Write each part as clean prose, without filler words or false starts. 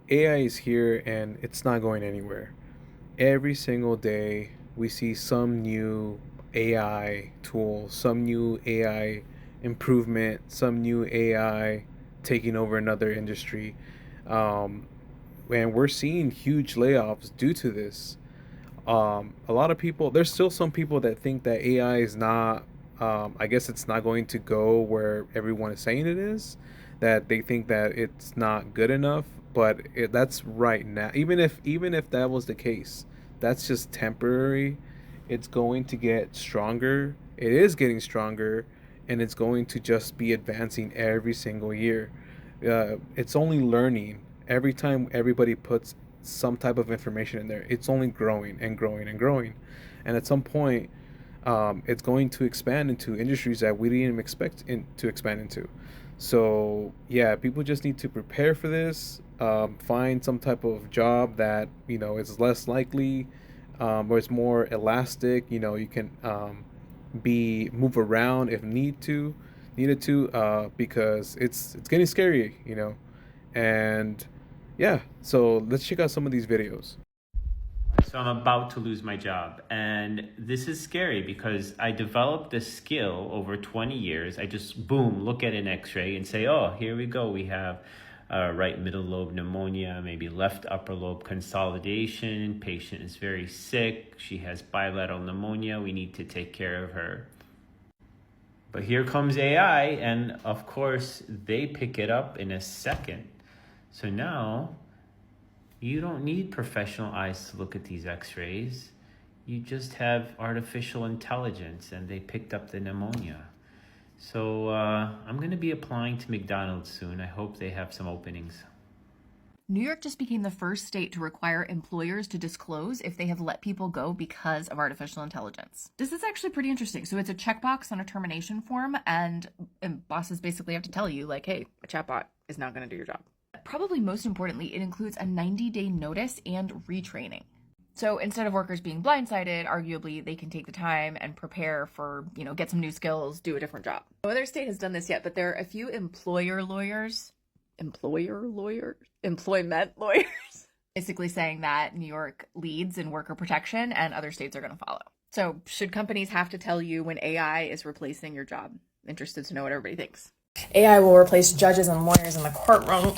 AI is here and it's not going anywhere. Every single day, we see some new AI tool, some new AI improvement, some new AI taking over another industry. Um, and we're seeing huge layoffs due to this. A lot of people, there's still some people that think that AI is not, I guess it's not going to go where everyone is saying it is, that they think that it's not good enough, but that's right now. Even if that was the case, that's just temporary. It's going to get stronger. It is getting stronger, and it's going to just be advancing every single year. It's only learning every time everybody puts some type of information in there. It's only growing and growing and growing, and at some point, it's going to expand into industries that we didn't even expect to expand into. So yeah, people just need to prepare for this. Find some type of job that is less likely, or it's more elastic. You can be move around if needed to, because it's getting scary. And yeah, so let's check out some of these videos. So I'm about to lose my job. And this is scary because I developed this skill over 20 years. I just, boom, look at an x-ray and say, oh, here we go. We have right middle lobe pneumonia, maybe left upper lobe consolidation. Patient is very sick. She has bilateral pneumonia. We need to take care of her. But here comes AI, and of course, they pick it up in a second. So now you don't need professional eyes to look at these x-rays. You just have artificial intelligence, and they picked up the pneumonia. So I'm going to be applying to McDonald's soon. I hope they have some openings. New York just became the first state to require employers to disclose if they have let people go because of artificial intelligence. This is actually pretty interesting. So it's a checkbox on a termination form, and bosses basically have to tell you, like, hey, a chatbot is not going to do your job. Probably most importantly, it includes a 90-day notice and retraining. So instead of workers being blindsided, arguably they can take the time and prepare for, get some new skills, do a different job. No other state has done this yet, but there are a few employment lawyers, basically saying that New York leads in worker protection and other states are going to follow. So should companies have to tell you when AI is replacing your job? Interested to know what everybody thinks. AI will replace judges and lawyers in the courtroom.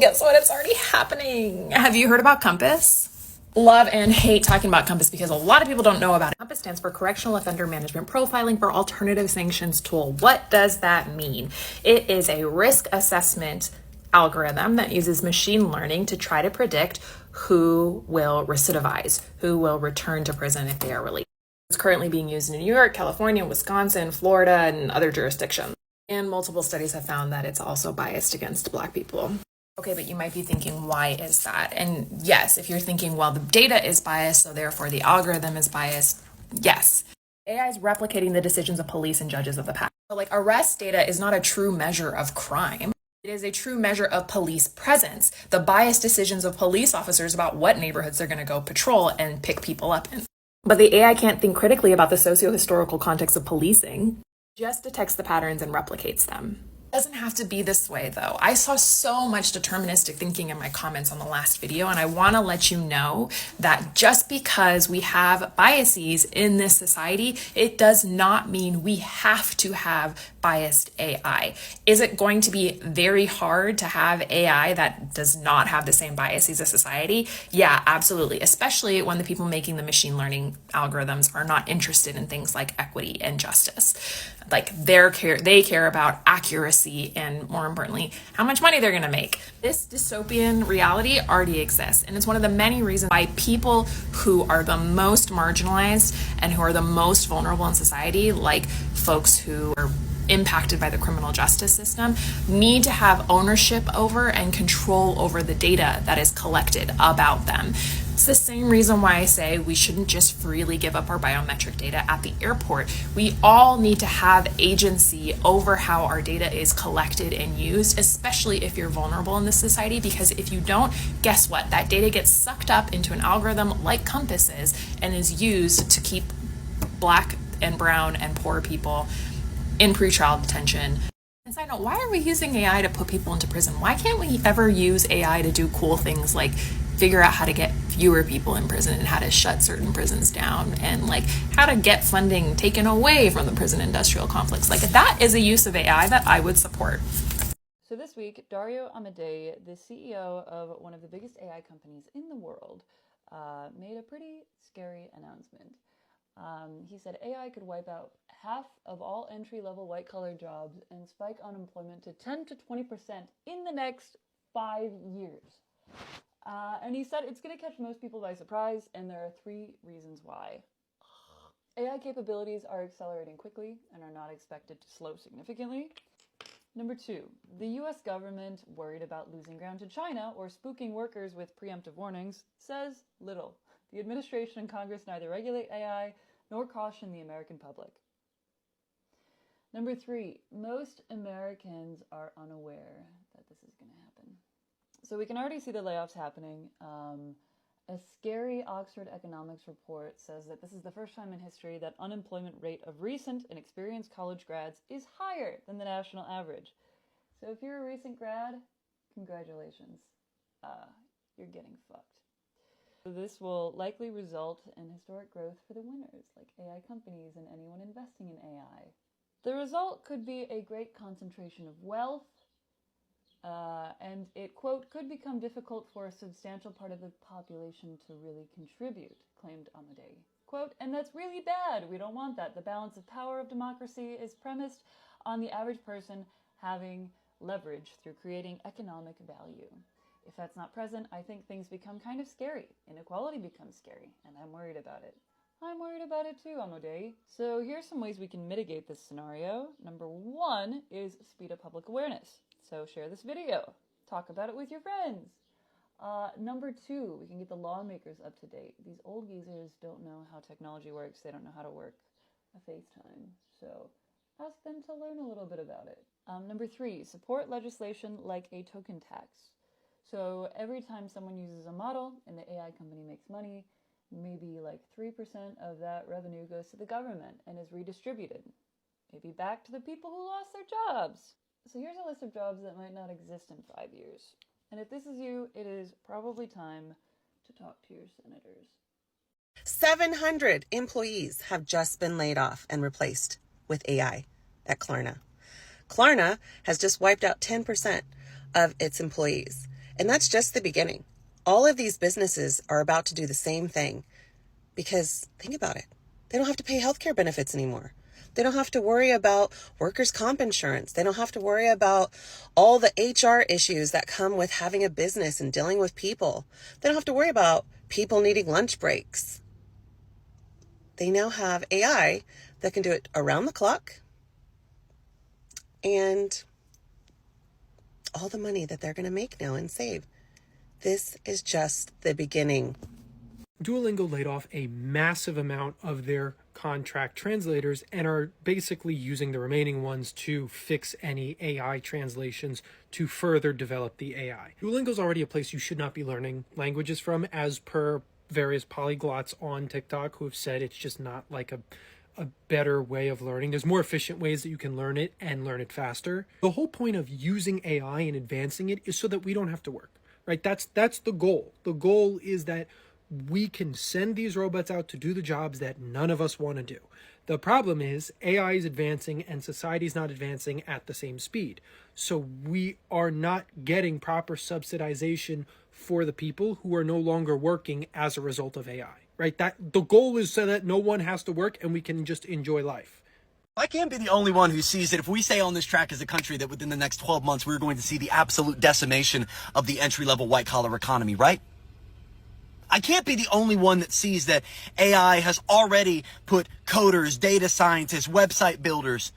Guess what? It's already happening. Have you heard about Compass? Love and hate talking about Compass because a lot of people don't know about it. Compass stands for Correctional Offender Management Profiling for Alternative Sanctions Tool. What does that mean? It is a risk assessment algorithm that uses machine learning to try to predict who will recidivize, who will return to prison if they are released. It's currently being used in New York, California, Wisconsin, Florida, and other jurisdictions. And multiple studies have found that it's also biased against Black people. Okay, but you might be thinking, why is that? And yes, if you're thinking, well, the data is biased, so therefore the algorithm is biased, yes. AI is replicating the decisions of police and judges of the past. So, arrest data is not a true measure of crime. It is a true measure of police presence, the biased decisions of police officers about what neighborhoods they're going to go patrol and pick people up in. But the AI can't think critically about the socio-historical context of policing. Just detects the patterns and replicates them. It doesn't have to be this way, though. I saw so much deterministic thinking in my comments on the last video, and I want to let you know that just because we have biases in this society, it does not mean we have to have biased AI. Is it going to be very hard to have AI that does not have the same biases as society? Yeah, absolutely, especially when the people making the machine learning algorithms are not interested in things like equity and justice. They care about accuracy and, more importantly, how much money they're going to make. This dystopian reality already exists, and it's one of the many reasons why people who are the most marginalized and who are the most vulnerable in society, like folks who are impacted by the criminal justice system, need to have ownership over and control over the data that is collected about them. It's the same reason why I say we shouldn't just freely give up our biometric data at the airport. We all need to have agency over how our data is collected and used, especially if you're vulnerable in this society, because if you don't, guess what? That data gets sucked up into an algorithm like Compass is and is used to keep Black and brown and poor people in pretrial detention. And side note, why are we using AI to put people into prison? Why can't we ever use AI to do cool things like figure out how to get fewer people in prison and how to shut certain prisons down and like how to get funding taken away from the prison industrial complex? Like that is a use of AI that I would support. So this week, Dario Amodei, the CEO of one of the biggest AI companies in the world, made a pretty scary announcement. He said AI could wipe out half of all entry-level white-collar jobs and spike unemployment to 10 to 20% in the next 5 years. And he said it's going to catch most people by surprise, and there are 3 reasons why. AI capabilities are accelerating quickly and are not expected to slow significantly. Number 2, the US government, worried about losing ground to China or spooking workers with preemptive warnings, says little. The administration and Congress neither regulate AI nor caution the American public. Number 3, most Americans are unaware that this is going to happen. So we can already see the layoffs happening. A scary Oxford economics report says that this is the first time in history that unemployment rate of recent and experienced college grads is higher than the national average. So if you're a recent grad, congratulations. You're getting fucked. This will likely result in historic growth for the winners, like AI companies and anyone investing in AI. The result could be a great concentration of wealth, and it, quote, could become difficult for a substantial part of the population to really contribute, claimed Amodei. Quote, and that's really bad. We don't want that. The balance of power of democracy is premised on the average person having leverage through creating economic value. If that's not present, I think things become kind of scary. Inequality becomes scary, and I'm worried about it. I'm worried about it too, Amodei. So here's some ways we can mitigate this scenario. Number 1 is speed up public awareness. So share this video. Talk about it with your friends. Number 2, we can get the lawmakers up to date. These old geezers don't know how technology works. They don't know how to work a FaceTime. So ask them to learn a little bit about it. Number 3, support legislation like a token tax. So every time someone uses a model and the AI company makes money, maybe like 3% of that revenue goes to the government and is redistributed. Maybe back to the people who lost their jobs. So here's a list of jobs that might not exist in 5 years. And if this is you, it is probably time to talk to your senators. 700 employees have just been laid off and replaced with AI at Klarna. Klarna has just wiped out 10% of its employees. And that's just the beginning. All of these businesses are about to do the same thing because think about it. They don't have to pay healthcare benefits anymore. They don't have to worry about workers' comp insurance. They don't have to worry about all the HR issues that come with having a business and dealing with people. They don't have to worry about people needing lunch breaks. They now have AI that can do it around the clock, and all the money that they're going to make now and save. This is just the beginning. Duolingo laid off a massive amount of their contract translators and are basically using the remaining ones to fix any AI translations to further develop the AI. Duolingo is already a place you should not be learning languages from, as per various polyglots on TikTok who have said it's just not like a better way of learning. There's more efficient ways that you can learn it and learn it faster. The whole point of using AI and advancing it is so that we don't have to work, right? That's the goal. The goal is that we can send these robots out to do the jobs that none of us want to do. The problem is AI is advancing and society is not advancing at the same speed. So we are not getting proper subsidization for the people who are no longer working as a result of AI, right? That the goal is so that no one has to work and we can just enjoy life. I can't be the only one who sees that if we stay on this track as a country, that within the next 12 months, we're going to see the absolute decimation of the entry-level white-collar economy, right? I can't be the only one that sees that AI has already put coders, data scientists, website builders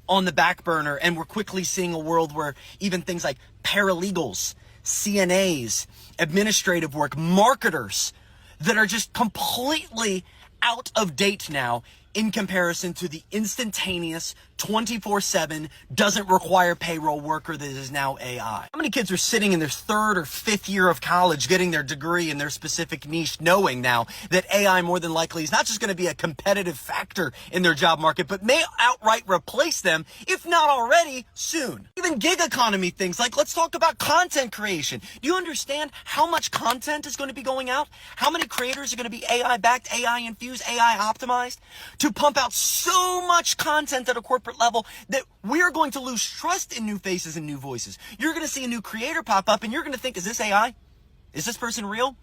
on the back burner, and we're quickly seeing a world where even things like paralegals, CNAs, administrative work, marketers that are just completely out of date now in comparison to the instantaneous 24/7 doesn't require payroll worker that is now AI. How many kids are sitting in their 3rd or 5th year of college getting their degree in their specific niche, knowing now that AI more than likely is not just going to be a competitive factor in their job market, but may outright replace them, if not already, soon. Even gig economy things like, let's talk about content creation. Do you understand how much content is going to be going out? How many creators are going to be AI backed, AI infused, AI optimized to pump out so much content at a corporate level that we're going to lose trust in new faces and new voices. You're going to see a new creator pop up and you're going to think, is this AI? Is this person real?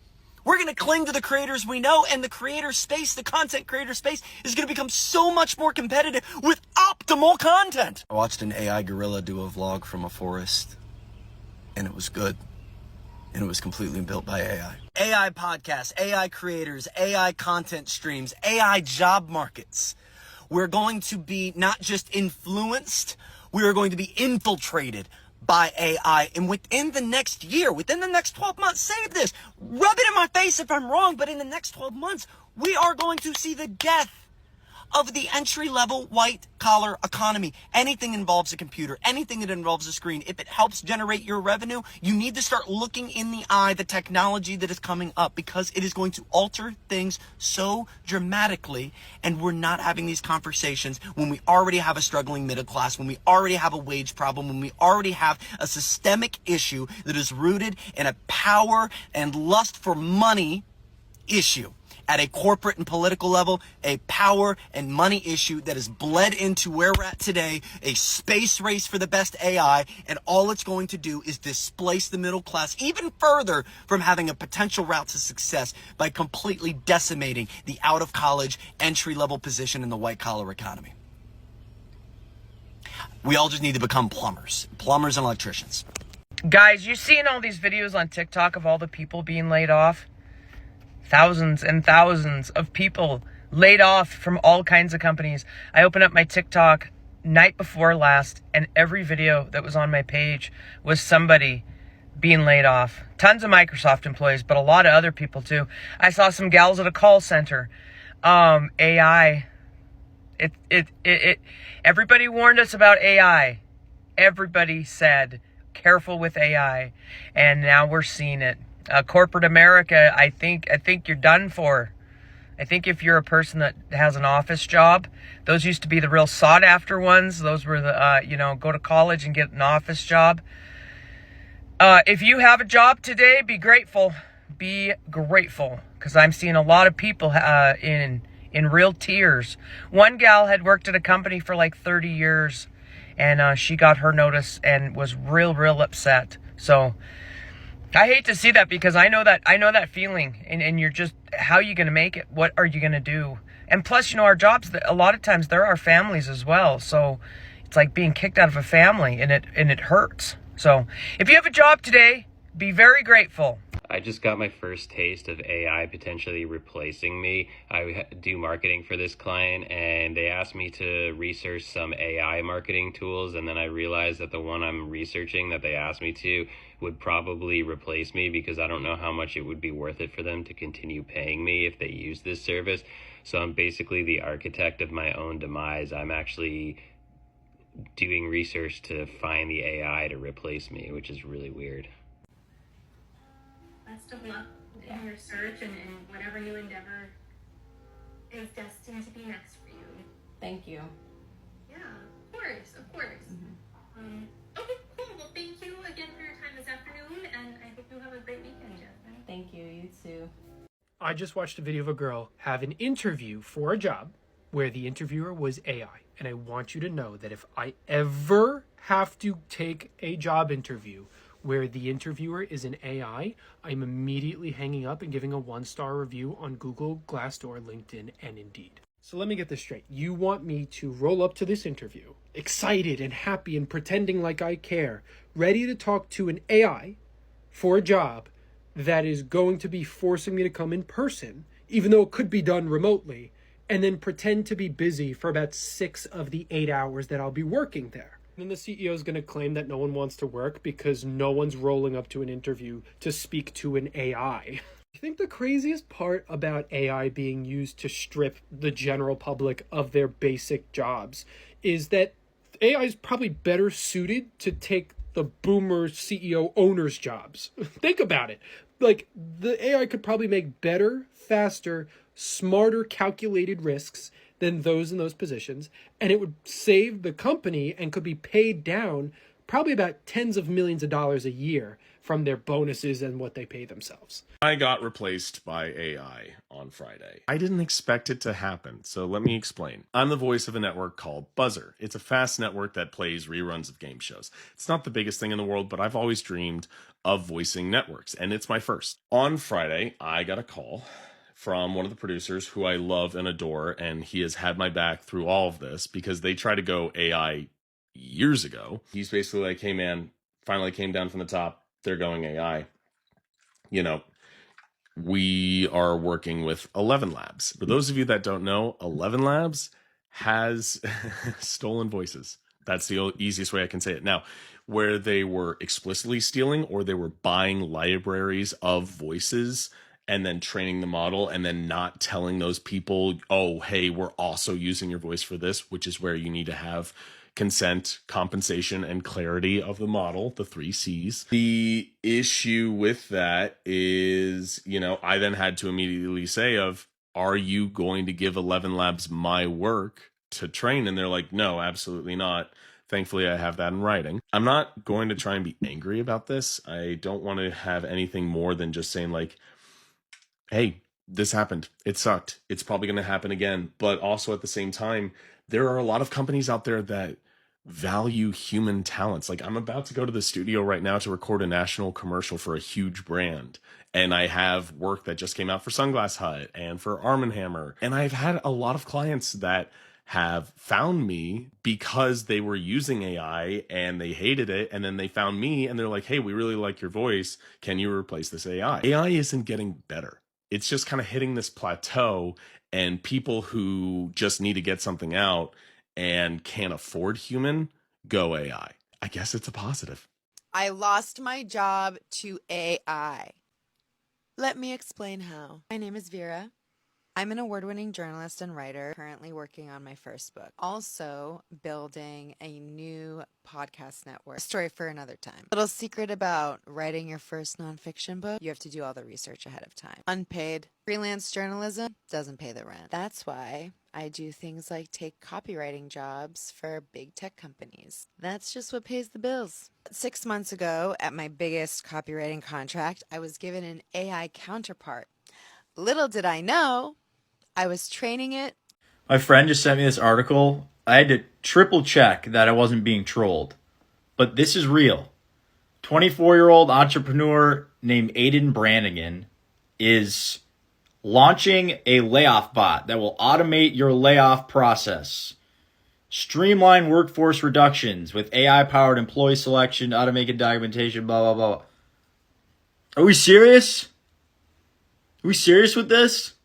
We're going to cling to the creators we know, and the creator space, the content creator space, is going to become so much more competitive with optimal content. I watched an AI gorilla do a vlog from a forest, and it was good. And it was completely built by AI. AI podcasts, AI creators, AI content streams, AI job markets. We're going to be not just influenced, we are going to be infiltrated by AI. And within the next year, within the next 12 months, save this, rub it in my face if I'm wrong, but in the next 12 months, we are going to see the death of the entry-level white-collar economy. Anything involves a computer, anything that involves a screen, if it helps generate your revenue, you need to start looking in the eye the technology that is coming up, because it is going to alter things so dramatically, and we're not having these conversations when we already have a struggling middle class, when we already have a wage problem, when we already have a systemic issue that is rooted in a power and lust for money issue. At a corporate and political level, a power and money issue that has bled into where we're at today, a space race for the best AI, and all it's going to do is displace the middle class even further from having a potential route to success by completely decimating the out-of-college entry-level position in the white-collar economy. We all just need to become plumbers and electricians. Guys, you seen all these videos on TikTok of all the people being laid off? Thousands and thousands of people laid off from all kinds of companies. I opened up my TikTok night before last, and every video that was on my page was somebody being laid off. Tons of Microsoft employees, but a lot of other people too. I saw some gals at a call center. AI. Everybody warned us about AI. Everybody said, careful with AI. And now we're seeing it. Corporate America, I think you're done for. I think if you're a person that has an office job, those used to be the real sought after ones. Those were the, go to college and get an office job. If you have a job today, be grateful. Be grateful. Because I'm seeing a lot of people in real tears. One gal had worked at a company for like 30 years, and she got her notice and was real upset. So I hate to see that, because I know that feeling, and you're just, how are you going to make it? What are you going to do? And plus, our jobs, a lot of times they're our families as well. So it's like being kicked out of a family, and it hurts. So if you have a job today, be very grateful. I just got my first taste of AI potentially replacing me. I do marketing for this client, and they asked me to research some AI marketing tools, and then I realized that the one I'm researching that they asked me to would probably replace me, because I don't know how much it would be worth it for them to continue paying me if they use this service. So I'm basically the architect of my own demise. I'm actually doing research to find the AI to replace me, which is really weird. Best of luck in your search and whatever new endeavor is destined to be next for you. Thank you. Yeah, of course. Mm-hmm. Okay, cool. Well, thank you again for your time this afternoon, and I hope you have a great weekend, Jasmine. Thank you. You too. I just watched a video of a girl have an interview for a job where the interviewer was AI. And I want you to know that if I ever have to take a job interview where the interviewer is an AI, I'm immediately hanging up and giving a 1-star review on Google, Glassdoor, LinkedIn, and Indeed. So let me get this straight. You want me to roll up to this interview, excited and happy and pretending like I care, ready to talk to an AI for a job that is going to be forcing me to come in person, even though it could be done remotely, and then pretend to be busy for about 6 of the 8 hours that I'll be working there. Then the CEO is going to claim that no one wants to work because no one's rolling up to an interview to speak to an AI. I think the craziest part about AI being used to strip the general public of their basic jobs is that AI is probably better suited to take the boomer CEO owners' jobs. Think about it. Like, the AI could probably make better, faster, smarter calculated risks than those in those positions, and it would save the company and could be paid down probably about tens of millions of dollars a year from their bonuses and what they pay themselves. I got replaced by AI on Friday. I didn't expect it to happen, so let me explain. I'm the voice of a network called Buzzer. It's a fast network that plays reruns of game shows. It's not the biggest thing in the world, but I've always dreamed of voicing networks, and it's my first. On Friday, I got a call from one of the producers who I love and adore, and he has had my back through all of this because they tried to go AI years ago. He's basically like, hey man, finally came down from the top. They're going AI. You know, we are working with 11 Labs. For those of you that don't know, 11 Labs has stolen voices. That's the easiest way I can say it. Now, where they were explicitly stealing or they were buying libraries of voices and then training the model and then not telling those people, oh, hey, we're also using your voice for this, which is where you need to have consent, compensation, and clarity of the model, the 3 C's. The issue with that is, you know, I then had to immediately say are you going to give 11 Labs my work to train? And they're like, no, absolutely not. Thankfully, I have that in writing. I'm not going to try and be angry about this. I don't want to have anything more than just saying like, hey, this happened. It sucked. It's probably going to happen again. But also at the same time, there are a lot of companies out there that value human talents. Like, I'm about to go to the studio right now to record a national commercial for a huge brand. And I have work that just came out for Sunglass Hut and for Arm & Hammer. And I've had a lot of clients that have found me because they were using AI and they hated it. And then they found me and they're like, hey, we really like your voice. Can you replace this AI? AI isn't getting better. It's just kind of hitting this plateau, and people who just need to get something out and can't afford human go AI. I guess it's a positive. I lost my job to AI. Let me explain how. My name is Vera. I'm an award-winning journalist and writer, currently working on my first book. Also building a new podcast network. A story for another time. Little secret about writing your first nonfiction book: you have to do all the research ahead of time. Unpaid freelance journalism doesn't pay the rent. That's why I do things like take copywriting jobs for big tech companies. That's just what pays the bills. 6 months ago, at my biggest copywriting contract, I was given an AI counterpart. Little did I know, I was training it. My friend just sent me this article. I had to triple check that I wasn't being trolled. But this is real. 24-year-old entrepreneur named Aiden Brannigan is launching a layoff bot that will automate your layoff process. Streamline workforce reductions with AI-powered employee selection, automated documentation, blah, blah, blah. Are we serious? Are we serious with this?